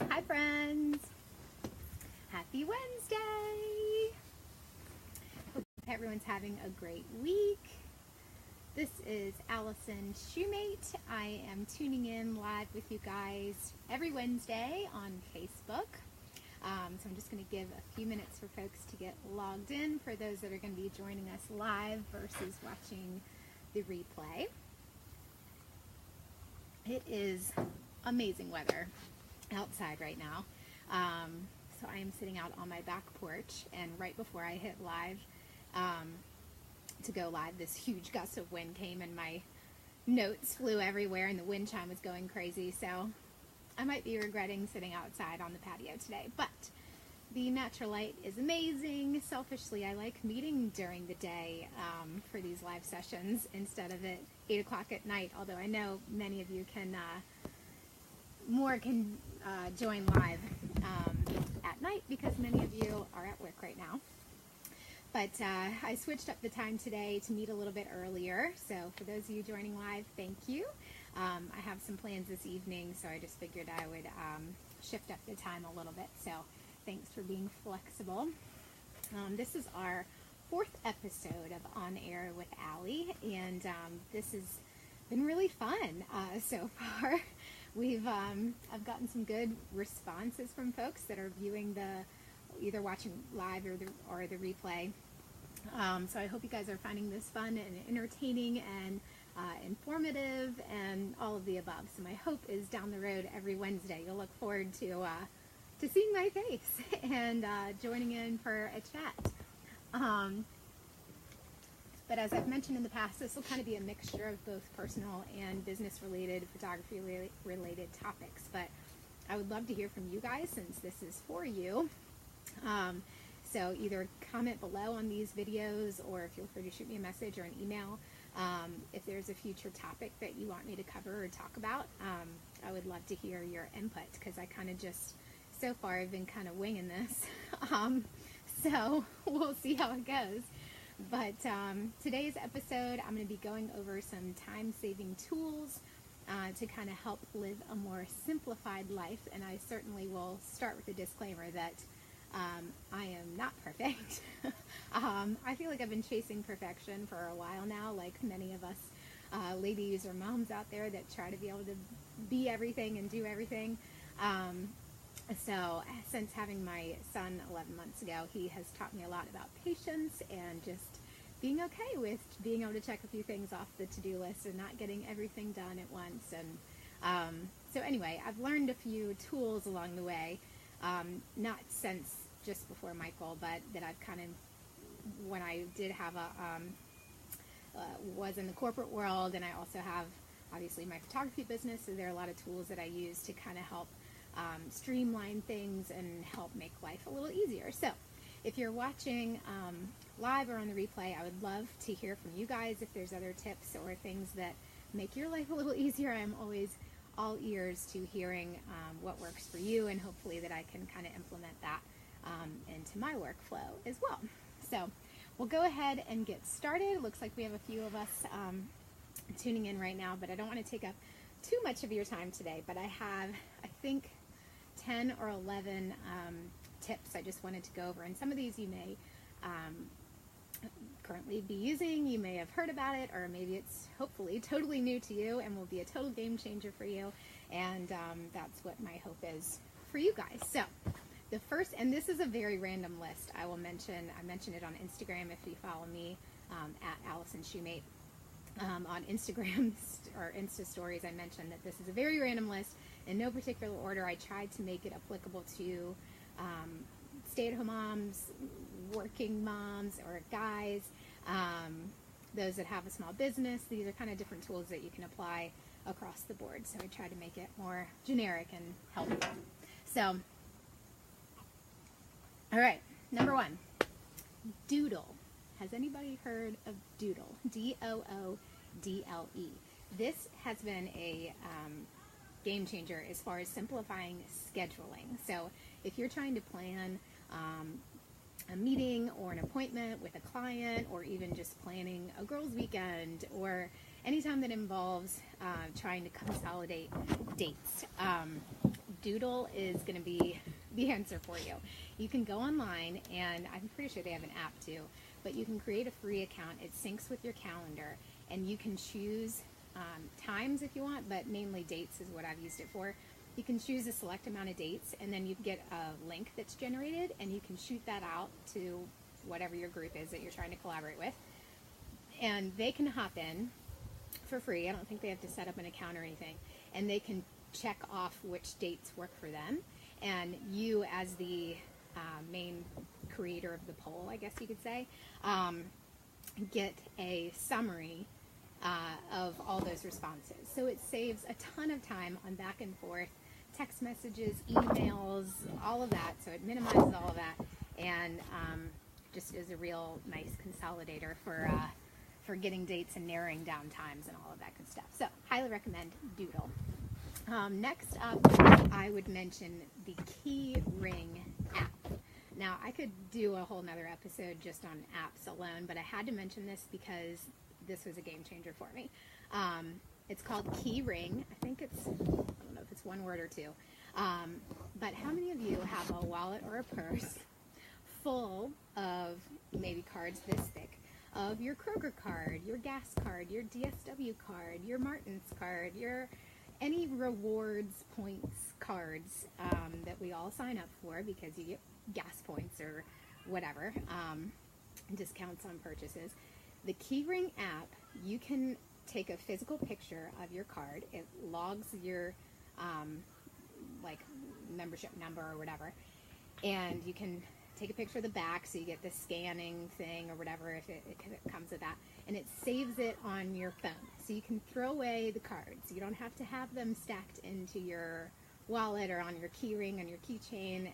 Hi friends! Happy Wednesday! Hope everyone's having a great week. This is Allison Shoemate. I am tuning in live with you guys every Wednesday on Facebook. So I'm just going to give a few minutes for folks to get logged in for those that are going to be joining us live versus watching the replay. It is amazing weather outside right now. So I am sitting out on my back porch, and right before I hit live, to go live, this huge gust of wind came and my notes flew everywhere and the wind chime was going crazy. So I might be regretting sitting outside on the patio today, but the natural light is amazing. Selfishly, I like meeting during the day for these live sessions instead of at 8 o'clock at night, although I know many of you can join live at night because many of you are at work right now. But I switched up the time today to meet a little bit earlier. So for those of you joining live, thank you. I have some plans this evening, so I just figured I would shift up the time a little bit. So thanks for being flexible. This is our 4th episode of On Air with Allie, and this has been really fun so far. I've gotten some good responses from folks that are viewing either watching live or the replay. So I hope you guys are finding this fun and entertaining and informative and all of the above. So my hope is down the road every Wednesday you'll look forward to seeing my face and joining in for a chat. But as I've mentioned in the past, this will kind of be a mixture of both personal and business-related, photography-related topics. But I would love to hear from you guys since this is for you. So either comment below on these videos or feel free to shoot me a message or an email. If there's a future topic that you want me to cover or talk about, I would love to hear your input because I kind of just, so far, I've been kind of winging this. So we'll see how it goes. But today's episode, I'm going to be going over some time-saving tools to kind of help live a more simplified life. And I certainly will start with a disclaimer that I am not perfect. I feel like I've been chasing perfection for a while now, like many of us ladies or moms out there that try to be able to be everything and do everything. So since having my son 11 months ago, he has taught me a lot about patience and just being okay with being able to check a few things off the to-do list and not getting everything done at once. And so anyway, I've learned a few tools along the way, not since just before Michael, but that I've kind of, when I did have was in the corporate world, and I also have obviously my photography business, so there are a lot of tools that I use to kind of help streamline things and help make life a little easier. So if you're watching live or on the replay, I would love to hear from you guys if there's other tips or things that make your life a little easier. I'm always all ears to hearing what works for you, and hopefully that I can kind of implement that into my workflow as well. So we'll go ahead and get started. Looks like we have a few of us tuning in right now, but I don't want to take up too much of your time today. But I have, I think, 10 or 11 tips I just wanted to go over, and some of these you may currently be using, you may have heard about it, or maybe it's hopefully totally new to you and will be a total game changer for you, and that's what my hope is for you guys. So the first, and this is a very random list, I mentioned it on Instagram if you follow me at Allison Shoemate. On Instagram or Insta stories, I mentioned that this is a very random list in no particular order. I tried to make it applicable to stay-at-home moms, working moms, or guys, those that have a small business. These are kind of different tools that you can apply across the board. So I tried to make it more generic and helpful. So, all right, number 1, Doodle. Has anybody heard of Doodle? Doodle. This has been a game changer as far as simplifying scheduling. So if you're trying to plan a meeting or an appointment with a client, or even just planning a girls' weekend, or anytime that involves trying to consolidate dates, Doodle is going to be the answer for you. You can go online, and I'm pretty sure they have an app too, but you can create a free account. It syncs with your calendar, and you can choose times if you want, but mainly dates is what I've used it for. You can choose a select amount of dates, and then you get a link that's generated, and you can shoot that out to whatever your group is that you're trying to collaborate with, and they can hop in for free. I don't think they have to set up an account or anything, and they can check off which dates work for them, and you, as the main creator of the poll, I guess you could say, get a summary of all those responses. So it saves a ton of time on back and forth, text messages, emails, all of that. So it minimizes all of that, and just is a real nice consolidator for getting dates and narrowing down times and all of that good stuff. So highly recommend Doodle. Next up, I would mention the Key Ring app. Now, I could do a whole nother episode just on apps alone, but I had to mention this because this was a game changer for me. It's called Key Ring. I think it's, I don't know if it's one word or two, but how many of you have a wallet or a purse full of maybe cards this thick, of your Kroger card, your gas card, your DSW card, your Martin's card, your any rewards points cards that we all sign up for because you get gas points or whatever, discounts on purchases. The Keyring app, you can take a physical picture of your card. It logs your like membership number or whatever, and you can take a picture of the back so you get the scanning thing or whatever if it comes with that, and it saves it on your phone. So you can throw away the cards. You don't have to have them stacked into your wallet or on your key ring, on your keychain.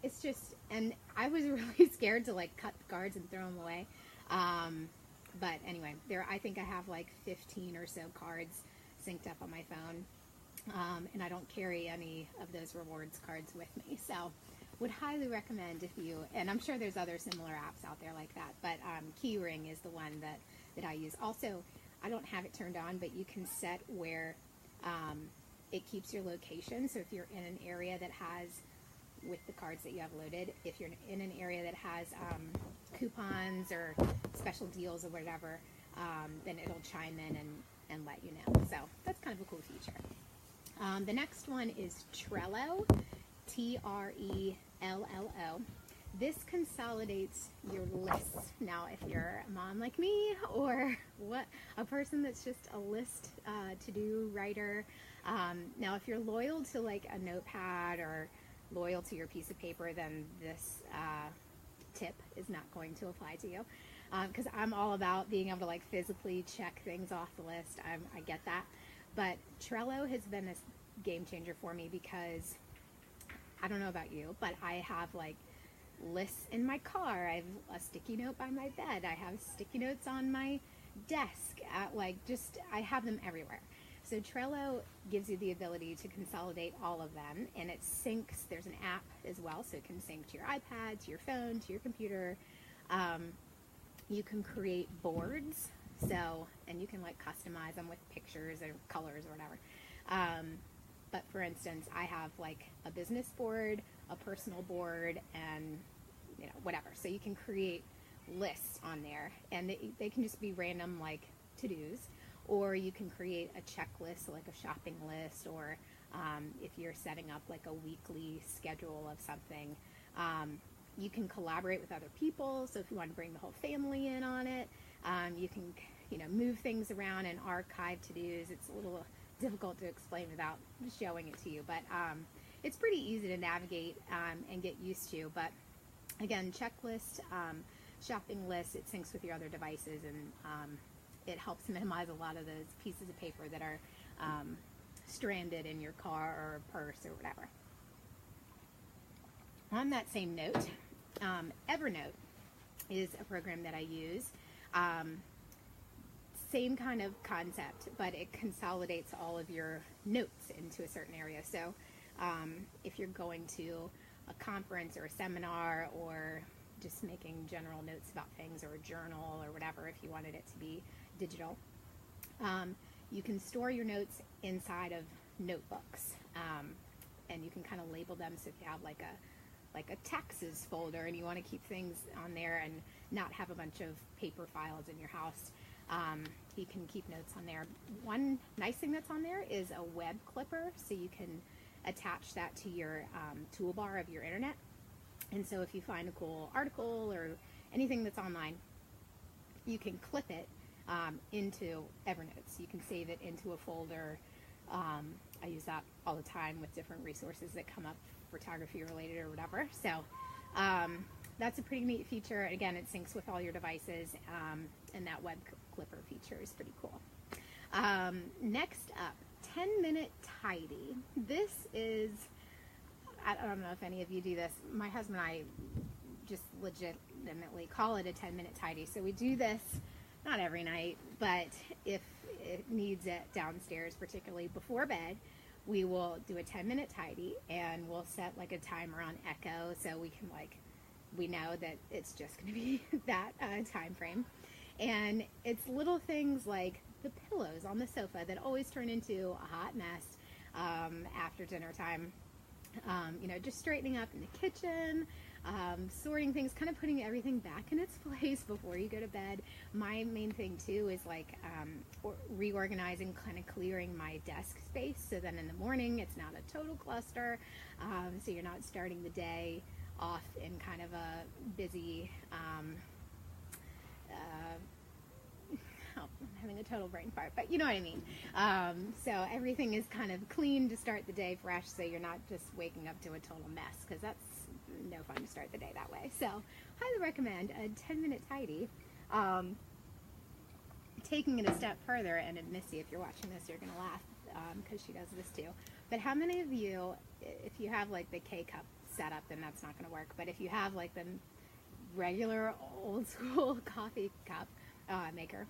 It's just, and I was really scared to like cut the cards and throw them away. But anyway, I think I have like 15 or so cards synced up on my phone. And I don't carry any of those rewards cards with me. So would highly recommend if you, and I'm sure there's other similar apps out there like that, but Keyring is the one that I use. Also, I don't have it turned on, but you can set where it keeps your location. So if you're in an area that has, with the cards that you have loaded, if you're in an area that has coupons or special deals or whatever, then it'll chime in and let you know. So that's kind of a cool feature. The next one is Trello, Trello. This consolidates your lists. Now, if you're a mom like me, or a person that's just a list to-do writer, now if you're loyal to like a notepad or loyal to your piece of paper, then this tip is not going to apply to you, because I'm all about being able to like physically check things off the list. I get that, but Trello has been a game changer for me because I don't know about you, but I have like lists in my car. I have a sticky note by my bed. I have sticky notes on my desk. I have them everywhere. So Trello gives you the ability to consolidate all of them, and it syncs. There's an app as well, so it can sync to your iPad, to your phone, to your computer. You can create boards, and you can like customize them with pictures or colors or whatever. But for instance, I have like a business board, a personal board, and whatever. So you can create lists on there, and they can just be random like to-dos, or you can create a checklist, like a shopping list, or if you're setting up like a weekly schedule of something, you can collaborate with other people. So if you want to bring the whole family in on it, you can move things around and archive to-dos. It's a little difficult to explain without showing it to you, but it's pretty easy to navigate and get used to. But again, checklist, shopping list, it syncs with your other devices, and it helps minimize a lot of those pieces of paper that are stranded in your car or purse or whatever. On that same note, Evernote is a program that I use. Same kind of concept, but it consolidates all of your notes into a certain area. So if you're going to a conference or a seminar, or just making general notes about things, or a journal or whatever, if you wanted it to be digital, you can store your notes inside of notebooks. and you can kind of label them. So if you have like a taxes folder and you want to keep things on there and not have a bunch of paper files in your house, you can keep notes on there. One nice thing that's on there is a web clipper, so you can attach that to your toolbar of your internet. And so if you find a cool article or anything that's online, you can clip it into Evernote. You can save it into a folder. I use that all the time with different resources that come up, photography related or whatever. So that's a pretty neat feature. Again, it syncs with all your devices, and that web clipper feature is pretty cool. Next up, 10-minute tidy. This is, I don't know if any of you do this. My husband and I just legitimately call it a 10-minute tidy. So we do this not every night, but if it needs it downstairs, particularly before bed, we will do a 10-minute tidy, and we'll set like a timer on Echo, so we can we know that it's just going to be that time frame. And it's little things like the pillows on the sofa that always turn into a hot mess after dinner time. Just straightening up in the kitchen, sorting things, kind of putting everything back in its place before you go to bed. My main thing too is reorganizing, kind of clearing my desk space, so then in the morning it's not a total cluster, so you're not starting the day off in kind of a busy, I'm having a total brain fart, but you know what I mean. So everything is kind of clean to start the day fresh, so you're not just waking up to a total mess, because that's no fun to start the day that way. So highly recommend a 10-minute tidy. Taking it a step further, and Missy, if you're watching this, you're going to laugh because she does this too. But how many of you, if you have like the K-cup set up, then that's not going to work. But if you have like the regular old school coffee cup maker,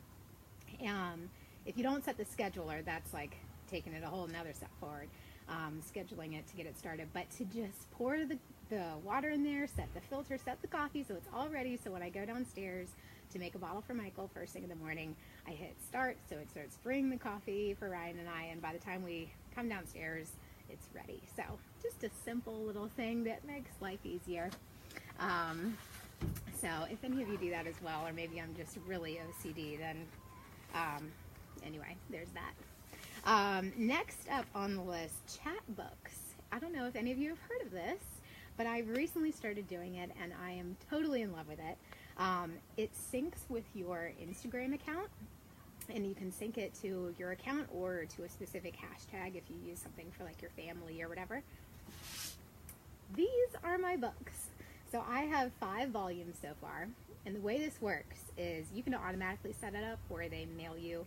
if you don't set the scheduler, that's like taking it a whole nother step forward, scheduling it to get it started. But to just pour the water in there, set the filter, set the coffee so it's all ready, so when I go downstairs to make a bottle for Michael first thing in the morning, I hit start, so it starts brewing the coffee for Ryan and I, and by the time we come downstairs, it's ready. So just a simple little thing that makes life easier. So if any of you do that as well, or maybe I'm just really OCD, then anyway, there's that. Next up on the list, chat books. I don't know if any of you have heard of this, but I've recently started doing it, and I am totally in love with it. It syncs with your Instagram account, and you can sync it to your account or to a specific hashtag if you use something for like your family or whatever. These are my books. So I have 5 volumes so far, and the way this works is you can automatically set it up where they mail you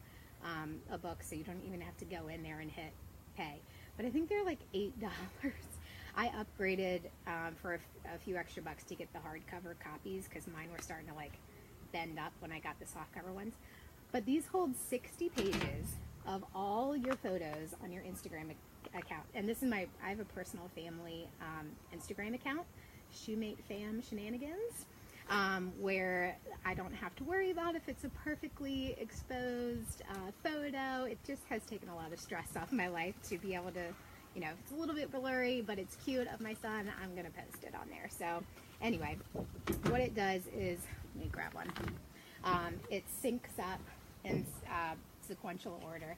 a book, so you don't even have to go in there and hit pay. But I think they're like $8. I upgraded for a few extra bucks to get the hardcover copies, because mine were starting to like bend up when I got the softcover ones. But these hold 60 pages of all your photos on your Instagram account. And this is I have a personal family Instagram account, Shoemate Fam Shenanigans, where I don't have to worry about if it's a perfectly exposed photo. It just has taken a lot of stress off my life to be able to, if it's a little bit blurry, but it's cute of my son, I'm going to post it on there. So anyway, what it does is, let me grab one. It syncs up in sequential order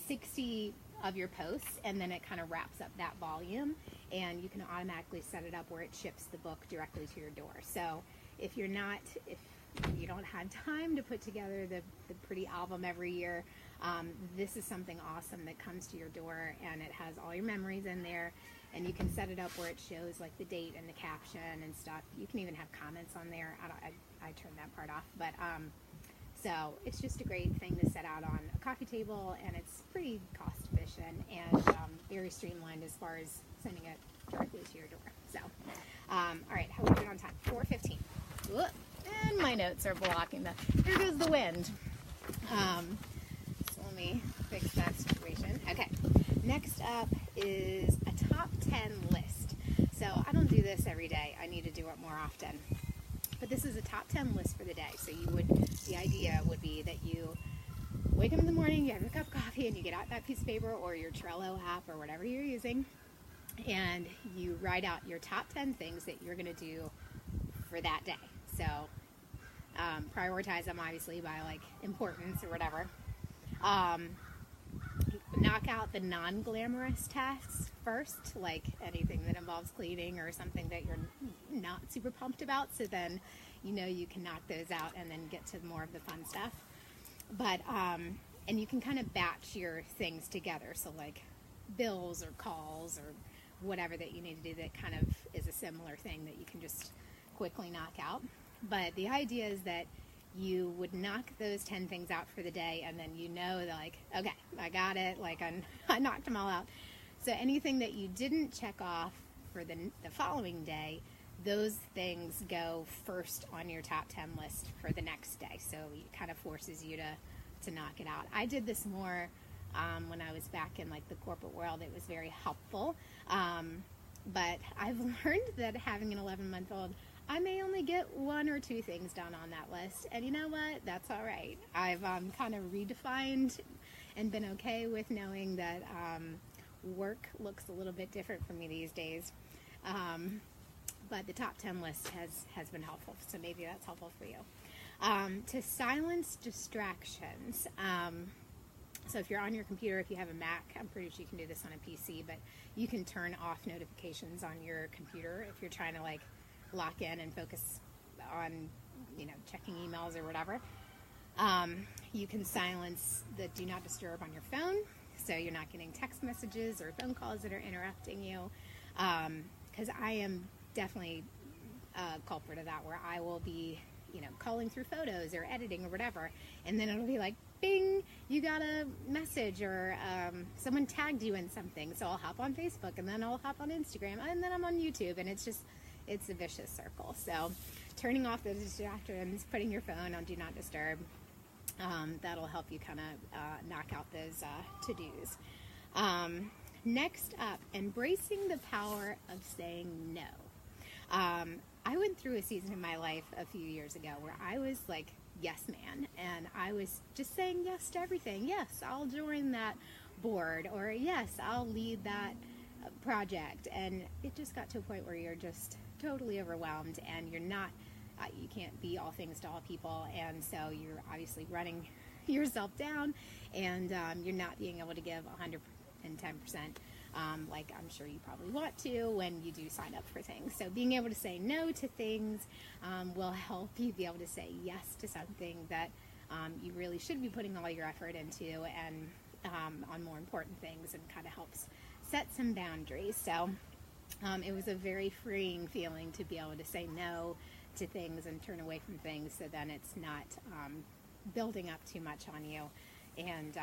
60 of your posts, and then it kind of wraps up that volume, and you can automatically set it up where it ships the book directly to your door. So if you don't have time to put together the pretty album every year, this is something awesome that comes to your door, and it has all your memories in there, and you can set it up where it shows like the date and the caption and stuff. You can even have comments on there. I turned that part off, but so it's just a great thing to set out on a coffee table, and it's pretty cost efficient and very streamlined as far as sending it directly to your door. So all right, how are we doing on time? 4:15. Whoop. And my notes are blocking there goes the wind. So let me fix that situation. Okay, next up is a top 10 list. So I don't do this every day. I need to do it more often. But this is a top 10 list for the day. So the idea would be that you wake up in the morning, you have a cup of coffee, and you get out that piece of paper or your Trello app or whatever you're using, and you write out your top 10 things that you're going to do for that day. So prioritize them obviously by like importance or whatever. Knock out the non-glamorous tasks first, like anything that involves cleaning or something that you're not super pumped about, so then you know you can knock those out and then get to more of the fun stuff. But and you can kind of batch your things together, so like bills or calls or whatever that you need to do that kind of is a similar thing that you can just quickly knock out. But the idea is that you would knock those 10 things out for the day, and then you know that, like, okay, I got it, like I knocked them all out. So anything that you didn't check off for the following day, those things go first on your top 10 list for the next day. So it kind of forces you to knock it out. I did this more when I was back in like the corporate world. It was very helpful. But I've learned that having an 11-month-old, I may only get 1 or 2 things done on that list. And you know what? That's all right. I've kind of redefined and been okay with knowing that work looks a little bit different for me these days. But the top 10 list has been helpful. So maybe that's helpful for you. To silence distractions. So if you're on your computer, if you have a Mac, I'm pretty sure you can do this on a PC, but you can turn off notifications on your computer if you're trying to like lock in and focus on, checking emails or whatever. You can silence the do not disturb on your phone, so you're not getting text messages or phone calls that are interrupting you. Because I am definitely a culprit of that, where I will be, calling through photos or editing or whatever, and then it'll be like, bing, you got a message, or someone tagged you in something. So I'll hop on Facebook, and then I'll hop on Instagram, and then I'm on YouTube, and it's a vicious circle. So turning off those distractions, putting your phone on do not disturb, that'll help you kind of knock out those to-dos. Next up, embracing the power of saying no. I went through a season in my life a few years ago where I was like yes man, and I was just saying yes to everything. Yes, I'll join that board, or yes, I'll lead that project. And it just got to a point where you're just totally overwhelmed, and you're not, you can't be all things to all people, and so you're obviously running yourself down, and you're not being able to give 110%, like I'm sure you probably want to when you do sign up for things. So being able to say no to things will help you be able to say yes to something that you really should be putting all your effort into, and on more important things, and kind of helps set some boundaries. So it was a very freeing feeling to be able to say no to things and turn away from things, so then it's not building up too much on you. And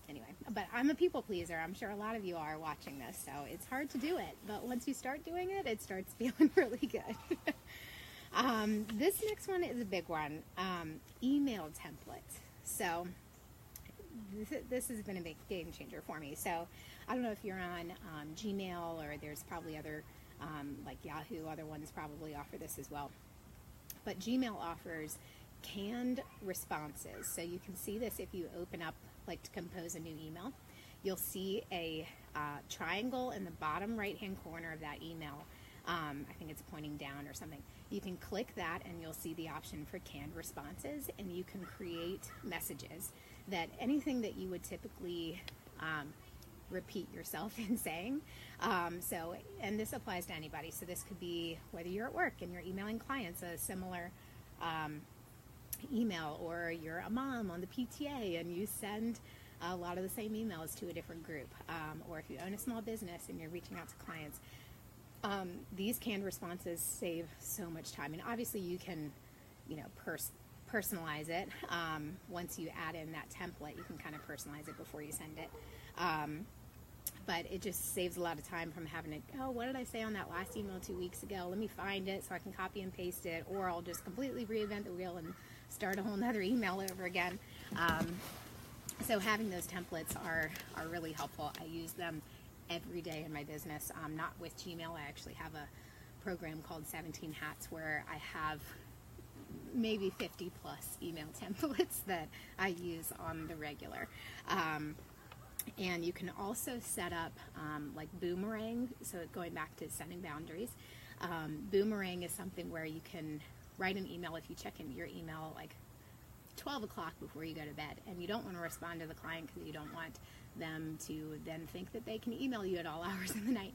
anyway, but I'm a people pleaser. I'm sure a lot of you are watching this, so it's hard to do it. But once you start doing it, it starts feeling really good. This next one is a big one. Email templates. So this has been a big game changer for me. So I don't know if you're on Gmail, or there's probably other, like Yahoo, other ones probably offer this as well. But Gmail offers canned responses. So you can see this if you open up, like to compose a new email. You'll see a triangle in the bottom right-hand corner of that email. I think it's pointing down or something. You can click that, and you'll see the option for canned responses, and you can create messages that anything that you would typically repeat yourself in saying. So, and this applies to anybody. So this could be whether you're at work and you're emailing clients a similar email, or you're a mom on the PTA and you send a lot of the same emails to a different group, or if you own a small business and you're reaching out to clients. These canned responses save so much time, and obviously you can, personalize it. Once you add in that template, you can kind of personalize it before you send it. But it just saves a lot of time from having to, what did I say on that last email 2 weeks ago? Let me find it so I can copy and paste it, or I'll just completely reinvent the wheel and start a whole nother email over again. So having those templates are really helpful. I use them every day in my business. Not with Gmail. I actually have a program called 17 Hats where I have maybe 50 plus email templates that I use on the regular. And you can also set up like Boomerang, so going back to setting boundaries. Boomerang is something where you can write an email if you check into your email like 12 o'clock before you go to bed, and you don't want to respond to the client because you don't want them to then think that they can email you at all hours of the night.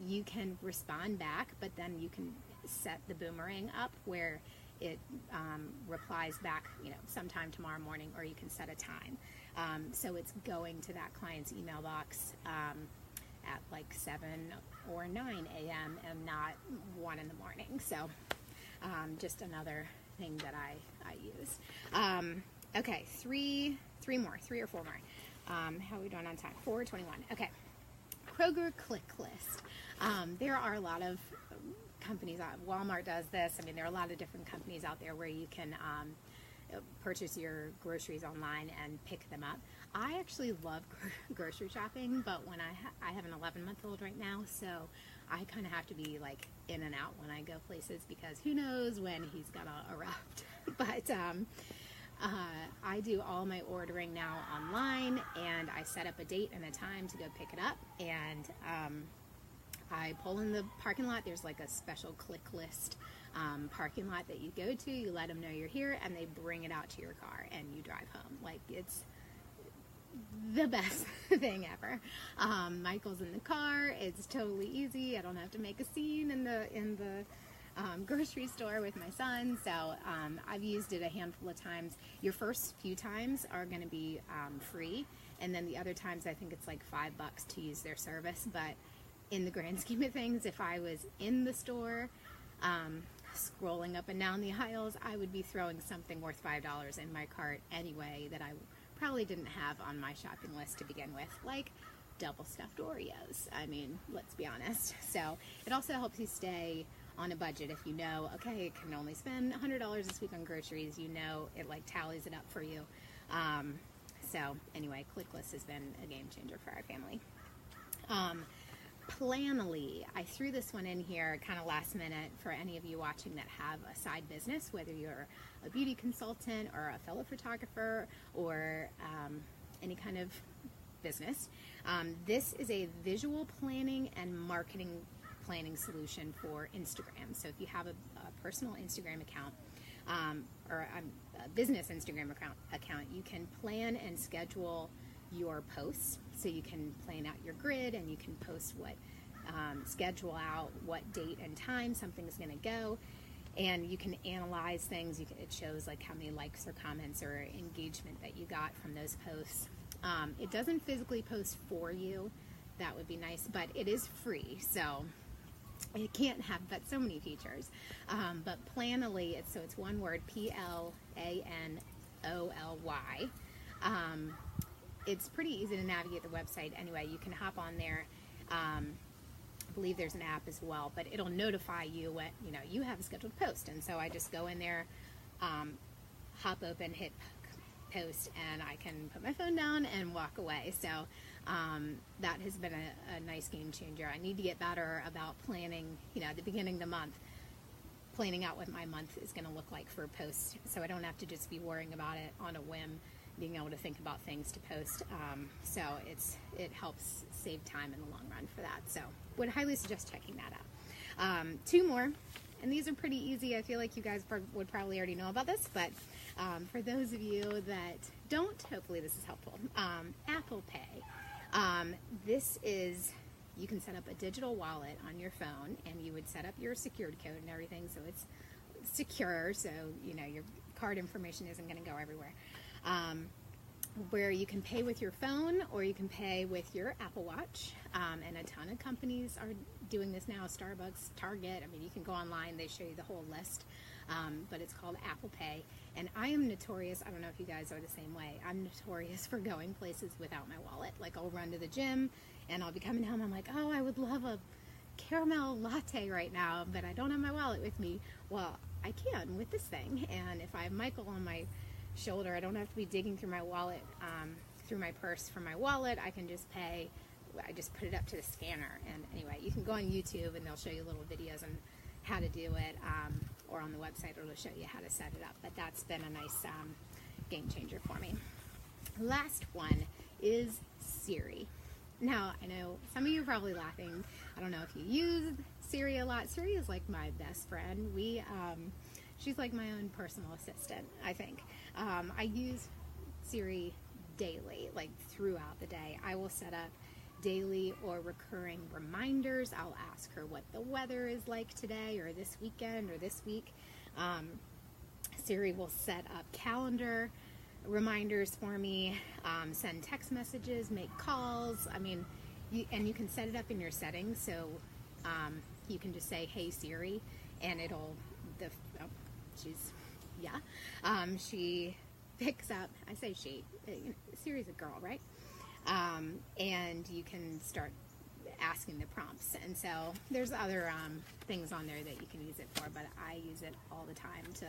You can respond back, but then you can set the Boomerang up where it replies back, sometime tomorrow morning, or you can set a time. So it's going to that client's email box at like 7 or 9 a.m. and not 1 in the morning. So just another thing that I use. Okay, three or four more. How are we doing on time? 4:21. Okay. Kroger Click List. There are a lot of companies. Walmart does this. I mean, there are a lot of different companies out there where you can purchase your groceries online and pick them up. I actually love grocery shopping, but when I have an 11-month-old right now, so I kind of have to be like in and out when I go places because who knows when he's gonna erupt. But I do all my ordering now online, and I set up a date and a time to go pick it up, and I pull in the parking lot. There's like a special Click List parking lot that you go to. You let them know you're here, and they bring it out to your car, and you drive home. Like, it's the best thing ever. Michael's in the car. It's totally easy. I don't have to make a scene in the grocery store with my son. So I've used it a handful of times. Your first few times are going to be free, and then the other times I think it's like $5 to use their service. But in the grand scheme of things, if I was in the store scrolling up and down the aisles, I would be throwing something worth $5 in my cart anyway that I probably didn't have on my shopping list to begin with, like double stuffed Oreos. I mean, let's be honest. So it also helps you stay on a budget. If you know, okay, I can only spend $100 this week on groceries, it like tallies it up for you. So anyway, Click List has been a game changer for our family. Planoly. I threw this one in here kind of last minute for any of you watching that have a side business, whether you're a beauty consultant or a fellow photographer or any kind of business. This is a visual planning and marketing planning solution for Instagram. So if you have a personal Instagram account or a business Instagram account, you can plan and schedule your posts. So you can plan out your grid, and you can post schedule out what date and time something's going to go, and you can analyze things. It shows like how many likes or comments or engagement that you got from those posts. It doesn't physically post for you. That would be nice, but it is free, so it can't have but so many features. But Planoly, it's one word, Planoly. It's pretty easy to navigate the website anyway. You can hop on there. I believe there's an app as well, but it'll notify you when you have a scheduled post. And so I just go in there, hop open, hit post, and I can put my phone down and walk away. So that has been a nice game changer. I need to get better about planning, at the beginning of the month, planning out what my month is going to look like for posts, so I don't have to just be worrying about it on a whim, being able to think about things to post. So it helps save time in the long run for that. So would highly suggest checking that out. Two more, and these are pretty easy. I feel like you guys would probably already know about this, but for those of you that don't, hopefully this is helpful. Apple Pay. This is, you can set up a digital wallet on your phone, and you would set up your secured code and everything, so it's secure, so your card information isn't going to go everywhere. Where you can pay with your phone, or you can pay with your Apple Watch, and a ton of companies are doing this now. Starbucks, Target, I mean, you can go online, they show you the whole list, but it's called Apple Pay. And I am notorious, I don't know if you guys are the same way, I'm notorious for going places without my wallet. Like, I'll run to the gym, and I'll be coming home, I'm like, oh, I would love a caramel latte right now, but I don't have my wallet with me. Well, I can with this thing, and if I have Michael on my shoulder, I don't have to be digging through my wallet, through my purse for my wallet. I can just pay. I just put it up to the scanner. And anyway, you can go on YouTube, and they'll show you little videos on how to do it, or on the website it'll show you how to set it up. But that's been a nice game changer for me. Last one is Siri. Now, I know some of you are probably laughing. I don't know if you use Siri a lot. Siri is like my best friend. She's like my own personal assistant, I think. I use Siri daily, like throughout the day. I will set up daily or recurring reminders. I'll ask her what the weather is like today or this weekend or this week. Siri will set up calendar reminders for me, send text messages, make calls. I mean, you can set it up in your settings, so you can just say, "Hey Siri," and she picks up. I say she. Siri's a girl, right? And you can start asking the prompts. And so there's other things on there that you can use it for, but I use it all the time to,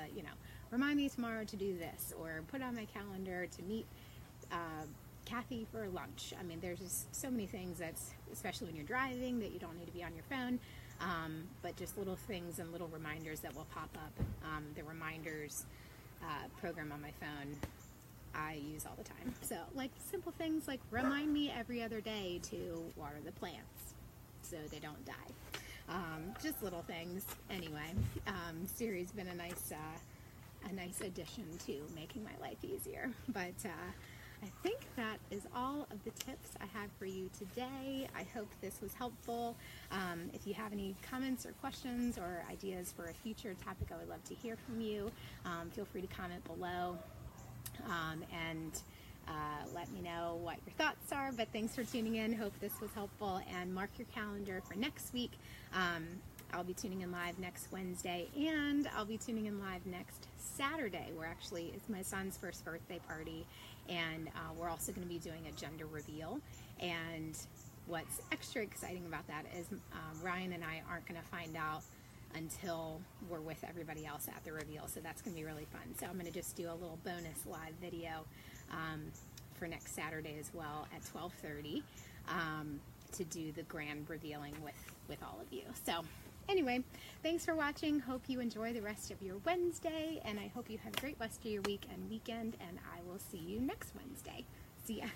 remind me tomorrow to do this, or put on my calendar to meet Kathy for lunch. I mean, there's just so many things that's, especially when you're driving, that you don't need to be on your phone, but just little things and little reminders that will pop up. The reminders program on my phone I use all the time. So like simple things like remind me every other day to water the plants so they don't die. Just little things. Anyway, Siri's been a nice addition to making my life easier. But I think that is all of the tips I have for you today. I hope this was helpful. If you have any comments or questions or ideas for a future topic, I would love to hear from you. Feel free to comment below. And let me know what your thoughts are. But thanks for tuning in. Hope this was helpful, and mark your calendar for next week. I'll be tuning in live next Wednesday, and I'll be tuning in live next Saturday. It's my son's first birthday party, and we're also going to be doing a gender reveal. And what's extra exciting about that is Ryan and I aren't going to find out until we're with everybody else at the reveal, so that's going to be really fun. So I'm going to just do a little bonus live video for next Saturday as well at 12:30 to do the grand revealing with all of you. So anyway, thanks for watching. Hope you enjoy the rest of your Wednesday, and I hope you have a great rest of your week and weekend, and I will see you next Wednesday. See ya.